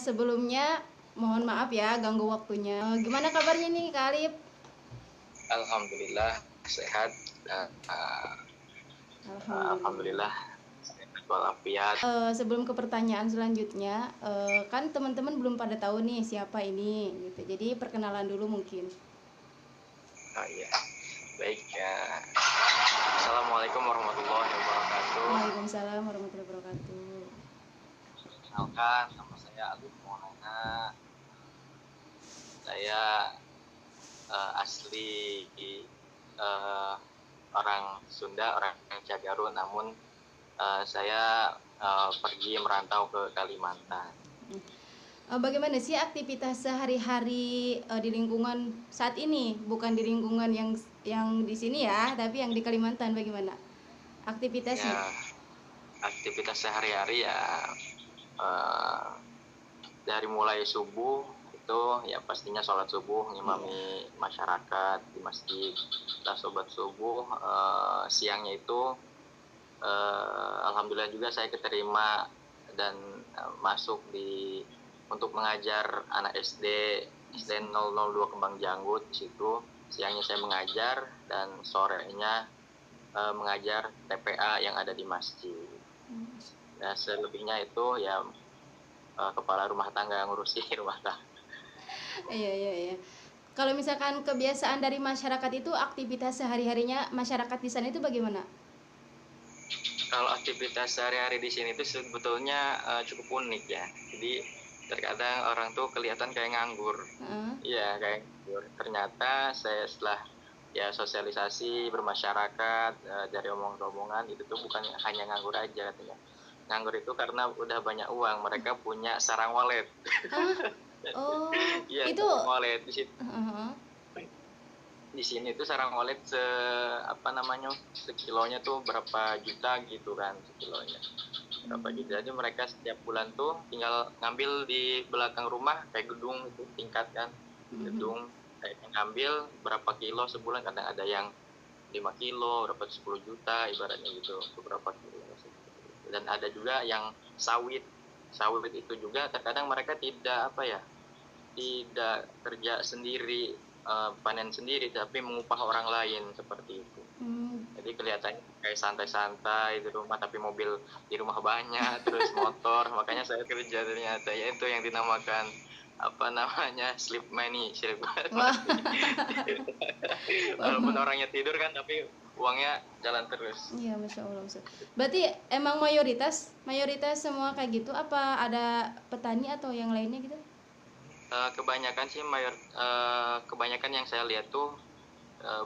sebelumnya mohon maaf ya ganggu waktunya. Gimana kabarnya nih Kak Alif? Alhamdulillah sehat. Alhamdulillah sehat walafiat. Sebelum ke pertanyaan selanjutnya, kan teman-teman belum pada tahu nih siapa ini gitu. Jadi perkenalan dulu mungkin. Oh iya, baik ya. Assalamualaikum warahmatullahi wabarakatuh. Waalaikumsalam warahmatullahi wabarakatuh. Kenalkan, nama saya Alif Maulana. Saya asli orang Sunda, orang Cagaru, namun saya pergi merantau ke Kalimantan. Bagaimana sih aktivitas sehari-hari di lingkungan saat ini? Bukan di lingkungan yang di sini ya, tapi yang di Kalimantan bagaimana aktivitasnya? Ya, aktivitas sehari-hari ya dari mulai subuh itu ya pastinya sholat subuh, ngimami masyarakat di masjid. Setelah sholat subuh, siangnya itu alhamdulillah juga saya keterima dan masuk untuk mengajar anak SD 002 Kembang Janggut. Di situ siangnya saya mengajar dan sorenya mengajar TPA yang ada di masjid. Dan selebihnya itu ya kepala rumah tangga ngurusi rumah tangga. Iya. Kalau misalkan kebiasaan dari masyarakat itu, aktivitas sehari-harinya masyarakat di sana itu bagaimana? Kalau aktivitas sehari-hari di sini itu sebetulnya cukup unik ya. Jadi terkadang orang tuh kelihatan kayak nganggur. Iya, kayak nganggur. Ternyata saya setelah ya sosialisasi bermasyarakat dari omongan-omongan itu tuh bukan hanya nganggur aja katanya. Nganggur itu karena udah banyak uang, mereka punya sarang walet. Oh, Iya, itu sarang walet di sini tuh sarang walet sekilonya tuh berapa juta gitu kan, sekilonya berapa juta. Jadi mereka setiap bulan tuh tinggal ngambil di belakang rumah kayak gedung itu tingkat kan, gedung kayak ngambil berapa kilo sebulan, kadang ada yang 5 kilo, berapa 10 juta ibaratnya gitu, beberapa kilo. Dan ada juga yang sawit itu juga terkadang mereka tidak kerja sendiri, panen sendiri, tapi mengupah orang lain seperti itu. Jadi kelihatannya kayak santai-santai di rumah, tapi mobil di rumah banyak, terus motor. Makanya saya kerja ternyata, yaitu yang dinamakan sleep money. Walaupun orangnya tidur kan, tapi uangnya jalan terus. Iya, Masya Allah. Berarti emang mayoritas semua kayak gitu, apa ada petani atau yang lainnya gitu? Kebanyakan sih kebanyakan yang saya lihat tuh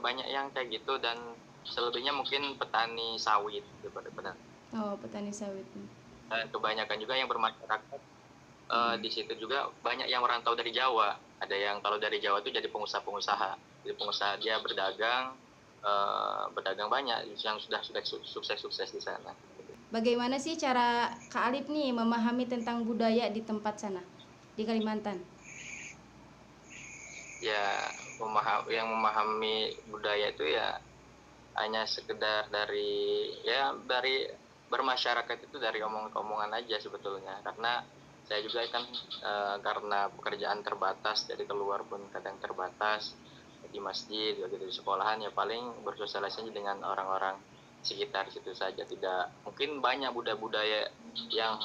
banyak yang kayak gitu, dan selebihnya mungkin petani sawit daripada petani. Oh, petani sawit. Dan kebanyakan juga yang bermasyarakat di situ juga banyak yang merantau dari Jawa. Ada yang kalau dari Jawa tuh jadi pengusaha. Jadi pengusaha, dia berdagang banyak yang sudah sukses di sana. Bagaimana sih cara Kak Alif nih memahami tentang budaya di tempat sana, di Kalimantan? Ya, memahami budaya itu ya hanya sekedar dari bermasyarakat itu dari omongan aja sebetulnya. Karena saya juga kan karena pekerjaan terbatas, jadi keluar pun kadang terbatas, di masjid gitu, di sekolahan ya paling bersosialisasi dengan orang-orang sekitar situ saja. Tidak mungkin banyak budaya yang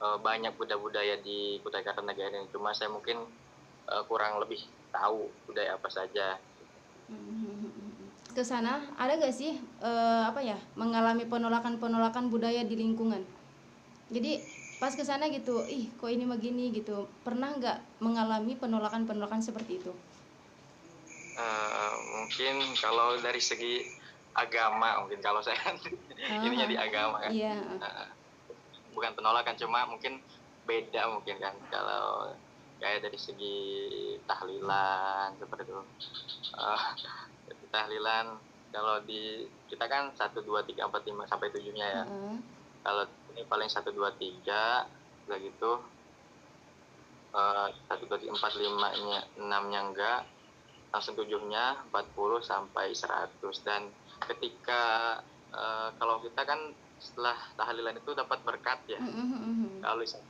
banyak budaya di Kutai Kartanegara ini, cuma saya mungkin kurang lebih tahu budaya apa saja. Ke sana ada gak sih mengalami penolakan budaya di lingkungan? Jadi pas ke sana gitu, kok ini begini gitu. Pernah nggak mengalami penolakan seperti itu? Mungkin kalau dari segi agama, mungkin kalau saya ininya di agama kan. Iya. Bukan penolakan, cuma mungkin beda mungkin kan, kalau kayak dari segi tahlilan seperti itu. Tahlilan kalau di kita kan 1, 2, 3, 4, 5 sampai 7-nya ya. Kalau ini paling 1, 2, 3 udah gitu. 1, 2, 3, 4, 5-nya, 6-nya enggak, langsung 7-nya 40 sampai 100. Dan ketika kalau kita kan setelah tahlilan itu dapat berkat ya. Kalau di sana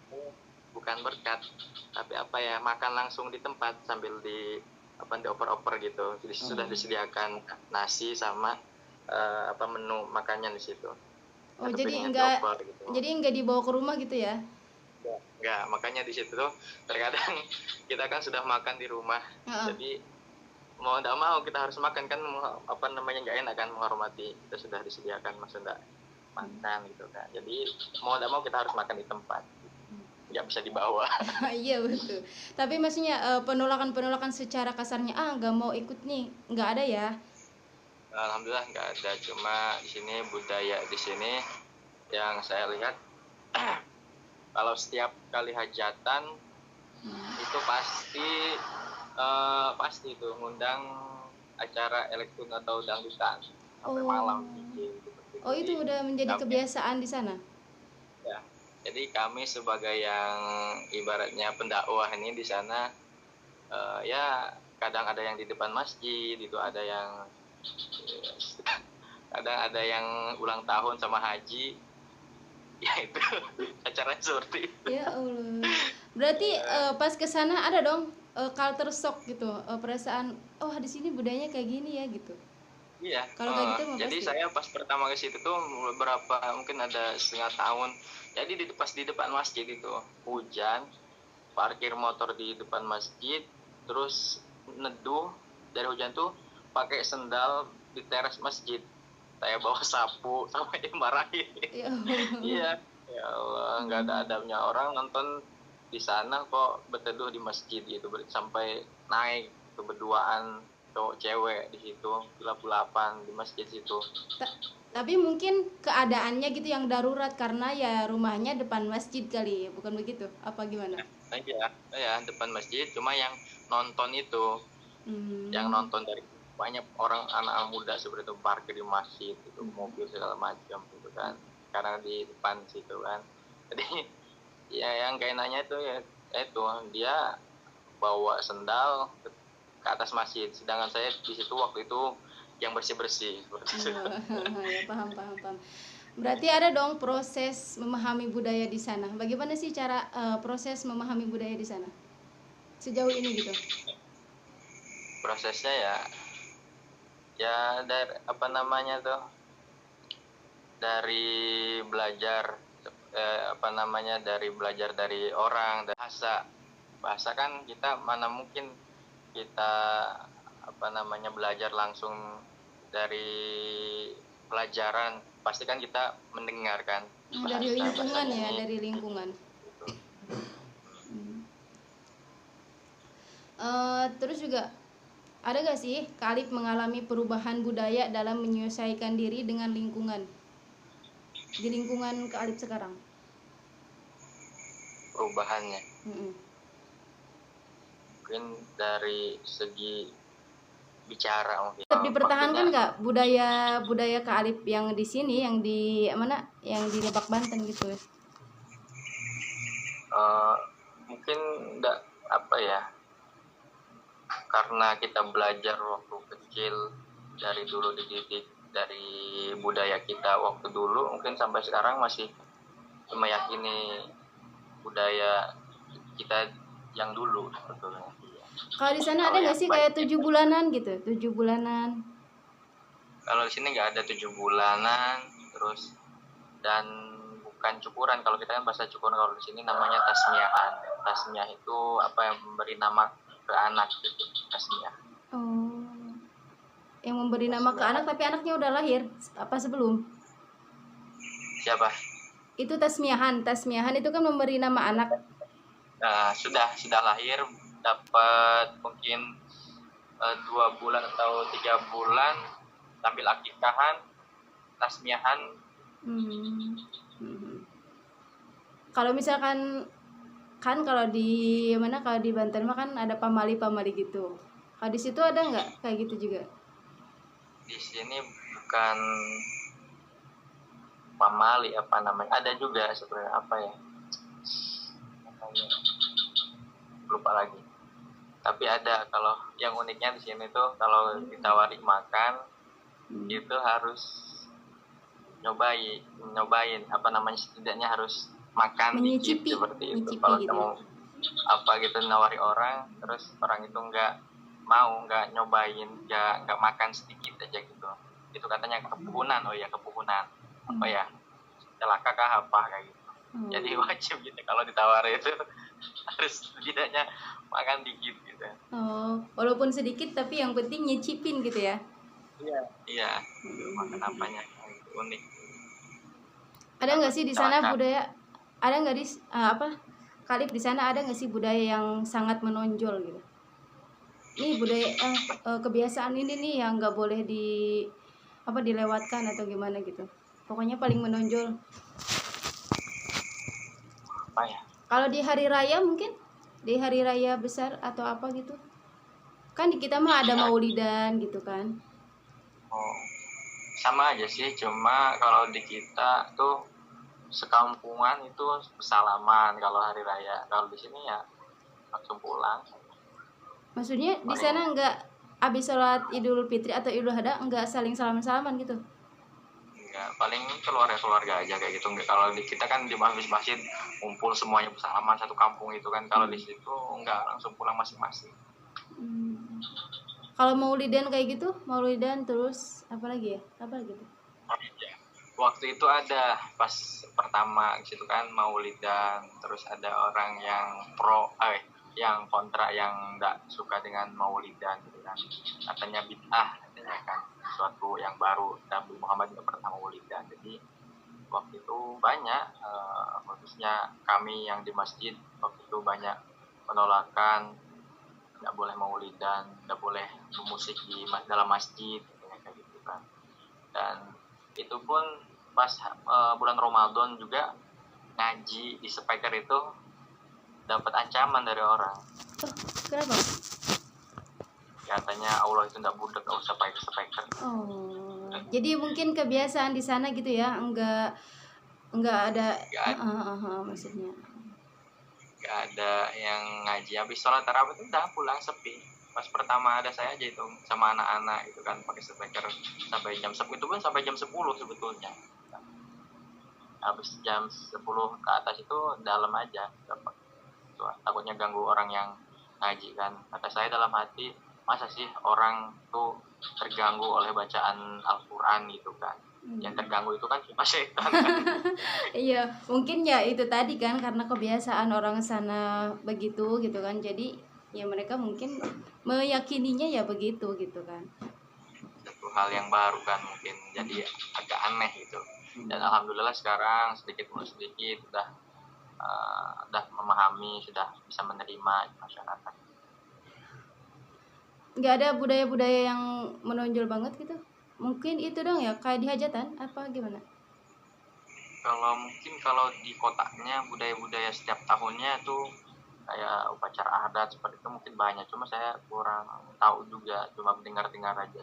bukan berkat, tapi apa ya, makan langsung di tempat sambil dioper-oper gitu. Jadi sudah disediakan nasi sama menu makannya di situ. Oh, Atau jadi piringnya enggak dioper gitu. dibawa ke rumah gitu ya? Enggak, makanya di situ tuh terkadang kita kan sudah makan di rumah. Jadi mau tidak mau kita harus makan kan, nggak enak kan, menghormati kita sudah disediakan, masa enggak makan gitu kan. Jadi mau tidak mau kita harus makan di tempat, nggak bisa dibawa. Iya betul. Tapi maksudnya penolakan secara kasarnya, nggak mau ikut nih, nggak ada ya? Alhamdulillah nggak ada. Cuma di sini budaya di sini yang saya lihat kalau setiap kali hajatan itu pasti itu ngundang acara elektron atau dangdutan sampai malam gitu. Oh, itu udah menjadi kebiasaan di sana? Ya, jadi kami sebagai yang ibaratnya pendakwah ini di sana, ya kadang ada yang di depan masjid itu, kadang ada yang ulang tahun sama haji, ya itu acaranya seperti itu. Ya Allah. Berarti pas ke sana ada dong culture shock gitu, perasaan di sini budayanya kayak gini ya gitu. Iya. Kalau kayak gitu jadi pasti. saya pas pertama ke situ tuh mungkin ada setengah tahun. Jadi pas di depan masjid itu hujan, parkir motor di depan masjid, terus neduh dari hujan tuh pakai sendal di teras masjid. Saya bawa sapu sampai dimarahin. Iya. Ya Allah, nggak ada adabnya, orang nonton di sana kok berteduh di masjid gitu, sampai naik ke berduaan cowok cewek di situ, gelap-gelapan di masjid situ. Tapi mungkin keadaannya gitu yang darurat karena ya rumahnya depan masjid kali, bukan begitu? Apa gimana? Ya depan masjid, cuma yang nonton itu, yang nonton dari banyak orang, anak-anak muda seperti itu parkir di masjid itu, mobil segala macam gitu kan, karena di depan situ kan. Jadi ya yang gak enaknya itu ya itu dia bawa sendal ke atas masjid, sedangkan saya di situ waktu itu yang bersih-bersih seperti itu. Ya, paham. Berarti ada dong proses memahami budaya di sana. Bagaimana sih cara proses memahami budaya di sana sejauh ini gitu? Prosesnya ya dari dari belajar dari belajar dari orang, dari bahasa kan kita mana mungkin kita belajar langsung dari pelajaran, pasti kan kita mendengarkan dari lingkungan ya, dari lingkungan. Terus juga ada gak sih Kak Alif mengalami perubahan budaya dalam menyesuaikan diri dengan lingkungan di lingkungan Kak Alif sekarang? Perubahannya mungkin dari segi bicara mungkin. Tetap dipertahankan nggak budaya Kak Alif yang di sini, yang di mana, yang di Lebak Banten gitu? Mungkin enggak karena kita belajar waktu kecil, dari dulu dididik dari budaya kita waktu dulu, mungkin sampai sekarang masih meyakini budaya kita yang dulu sebetulnya. Kalau di sana ada nggak sih kayak 7 bulanan gitu, 7 bulanan? Kalau di sini nggak ada 7 bulanan, terus dan bukan cukuran. Kalau kita kan bahasa cukuran, kalau di sini namanya tasmiahan. Tasmiah itu yang memberi nama ke anak gitu, tasmiah. Yang memberi nama ke anak tapi anaknya udah lahir apa sebelum? Siapa? Itu tasmiahan itu kan memberi nama anak. Sudah lahir, dapat mungkin 2 bulan atau 3 bulan, sambil akikahan, tasmiahan. Kalau misalkan kan kalau di Banten mah kan ada pamali gitu. Kalau di situ ada nggak kayak gitu juga? Di sini bukan pamali, ada juga sebenarnya, lupa lagi. Tapi ada. Kalau yang uniknya di sini tuh kalau ditawari makan itu harus nyobain setidaknya harus makan dikit Menyicipi, seperti itu. menyicipi Kalau gitu kamu ya. apa gitu nawari orang, terus orang itu nggak nyobain, nggak makan sedikit aja gitu. Itu katanya kepuhunan. Oh ya, kepuhunan. Apa ya? Celaka kah apa kayak gitu. Jadi wajib gitu kalau ditawari itu harus setidaknya makan dikit gitu. Walaupun sedikit tapi yang penting nyicipin gitu ya. Iya, makan apanya itu unik. Ada nggak sih di sana Celaka. budaya? Ada nggak Kalip di sana ada nggak sih budaya yang sangat menonjol gitu? Nih budaya kebiasaan ini nih yang nggak boleh dilewatkan atau gimana gitu. Pokoknya paling menonjol. Apa ya? Kalau di hari raya mungkin di hari raya besar atau apa gitu. Kan di kita mah ada maulidan gitu kan. Oh, sama aja sih, cuma kalau di kita tuh sekampungan itu bersalaman kalau hari raya. Kalau di sini ya langsung pulang. Maksudnya di sana nggak habis sholat Idul Fitri atau Idul Adha nggak saling salaman-salaman gitu? Enggak, paling keluarga aja kayak gitu. Enggak, kalau di kita kan di masjid kumpul semuanya bersalaman satu kampung itu kan. Kalau di situ enggak, langsung pulang masing-masing. Kalau maulidan kayak gitu, maulidan terus apa lagi ya? Apa gitu? Waktu itu ada pas pertama gitu kan maulidan, terus ada orang yang yang kontra, yang nggak suka dengan maulidan gitu kan, katanya bid'ah katanya kan, suatu yang baru, Nabi Muhammad nggak pernah maulidan. Jadi waktu itu banyak khususnya kami yang di masjid waktu itu banyak penolakan, nggak boleh maulidan, nggak boleh bermusik di dalam masjid kayak gitu kan. Dan itu pun pas bulan Ramadan juga ngaji di speaker itu dapat ancaman dari orang. Kenapa? Katanya Allah itu nggak budek, nggak usah pakai speaker. Jadi mungkin kebiasaan di sana gitu ya, enggak ada maksudnya. Nggak ada yang ngaji, habis sholat tarawih itu udah pulang sepi. Pas pertama ada saya aja itu sama anak-anak itu kan pakai speaker sampai jam 10, itu pun sampai jam 10 sebetulnya. Habis jam 10 ke atas itu dalam aja, takutnya ganggu orang yang ngaji kan. Kata saya dalam hati, masa sih orang tuh terganggu oleh bacaan Al-Quran gitu kan. Yang terganggu itu kan cuma setan kan. Iya, mungkin ya itu tadi kan karena kebiasaan orang sana begitu gitu kan. Jadi ya mereka mungkin meyakininya ya begitu gitu kan. Satu hal yang baru kan mungkin, jadi agak aneh gitu. Dan alhamdulillah sekarang sedikit demi sedikit udah memahami, sudah bisa menerima masyarakat. Nggak ada budaya-budaya yang menonjol banget gitu? Mungkin itu dong ya, kayak di hajatan apa gimana? Kalau di kotaknya budaya-budaya setiap tahunnya tuh kayak upacara adat seperti itu mungkin banyak, cuma saya kurang tahu juga, cuma dengar-dengar aja.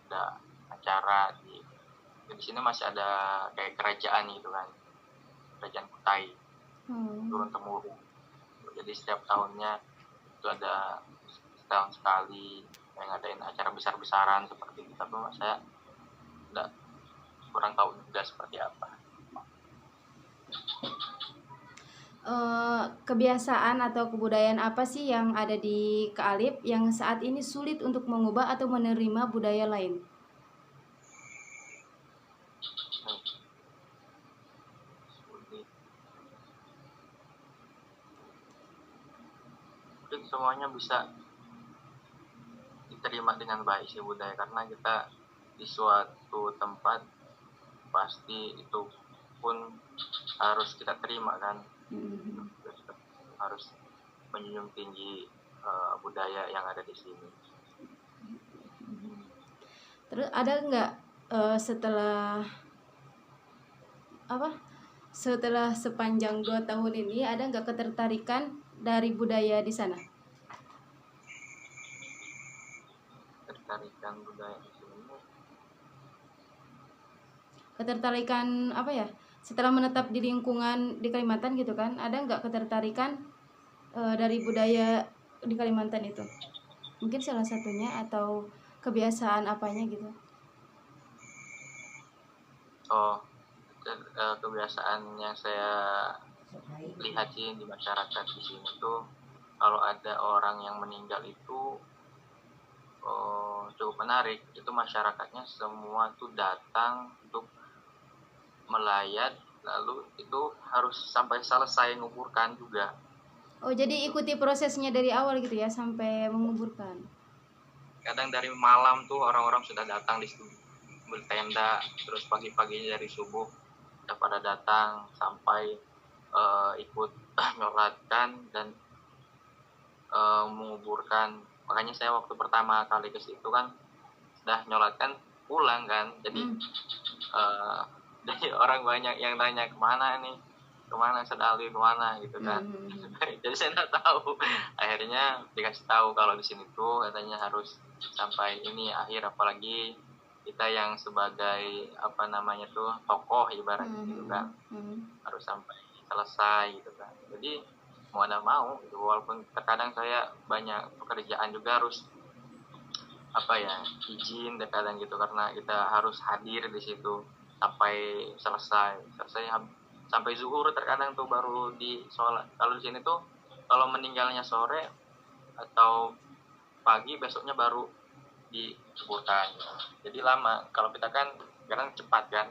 Ada acara di sini masih ada kayak kerajaan gitu kan, kerajaan Kutai, turun temurun. Jadi setiap tahunnya itu ada setahun sekali yang ngadain acara besar-besaran seperti itu, tapi saya kurang tahu juga seperti apa. Kebiasaan atau kebudayaan apa sih yang ada di Kaalip yang saat ini sulit untuk mengubah atau menerima budaya lain? Mungkin semuanya bisa diterima dengan baik sih budaya, karena kita di suatu tempat pasti itu pun harus kita terima kan. Harus menjunjung tinggi budaya yang ada di sini. Terus ada nggak setelah sepanjang 2 tahun ini ada nggak ketertarikan dari budaya di sana? Ketertarikan budaya di sini. Ketertarikan apa ya? Setelah menetap di lingkungan di Kalimantan gitu kan, ada nggak ketertarikan dari budaya di Kalimantan itu? Mungkin salah satunya atau kebiasaan apanya gitu? Kebiasaan yang saya lihat sih di masyarakat di sini tuh kalau ada orang yang meninggal itu cukup menarik. Itu masyarakatnya semua tuh datang untuk melayat, lalu itu harus sampai selesai menguburkan juga. Oh, jadi ikuti prosesnya dari awal gitu ya sampai menguburkan. Kadang dari malam tuh orang-orang sudah datang di situ bertenda, terus pagi-paginya dari subuh udah pada datang sampai ikut nyolatkan dan menguburkan. Makanya saya waktu pertama kali ke situ kan sudah nyolatkan pulang kan, jadi jadi orang banyak yang tanya kemana Sedali kemana gitu kan. Jadi saya nggak tahu. Akhirnya dikasih tahu kalau di sini tuh katanya harus sampai ini akhir, apalagi kita yang sebagai apa namanya tuh tokoh ibaratnya gitu kan, harus sampai selesai gitu kan. Jadi mau ada mau gitu, walaupun terkadang saya banyak pekerjaan juga harus apa ya izin terkadang gitu, karena kita harus hadir di situ sampai selesai sampai zuhur terkadang tuh baru di sholat. Kalau di sini tuh kalau meninggalnya sore atau pagi besoknya baru dikuburkan, jadi lama. Kalau kita kan kadang cepat kan.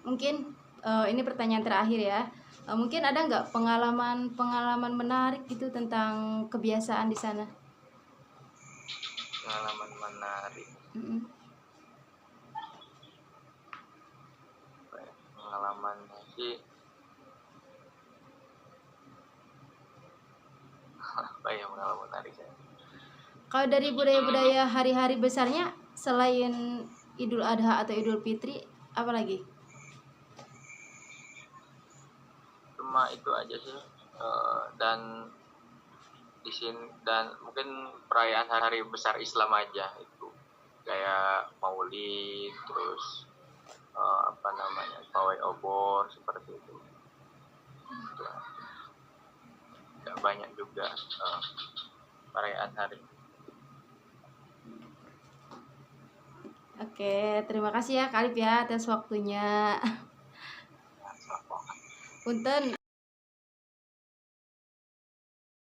Mungkin ini pertanyaan terakhir ya. Mungkin ada nggak pengalaman menarik gitu tentang kebiasaan di sana? Pengalaman menarik. Pengalamannya sih apa ya pengalaman menarik ya? Kalau dari budaya-budaya hari-hari besarnya selain Idul Adha atau Idul Fitri, apa lagi? Cuma itu aja sih, dan di sini dan mungkin perayaan hari besar Islam aja itu kayak Maulid, terus apa namanya pawai obor seperti itu. Gak banyak juga perayaan hari. Oke, terima kasih ya Kak Alif ya atas waktunya. Punten.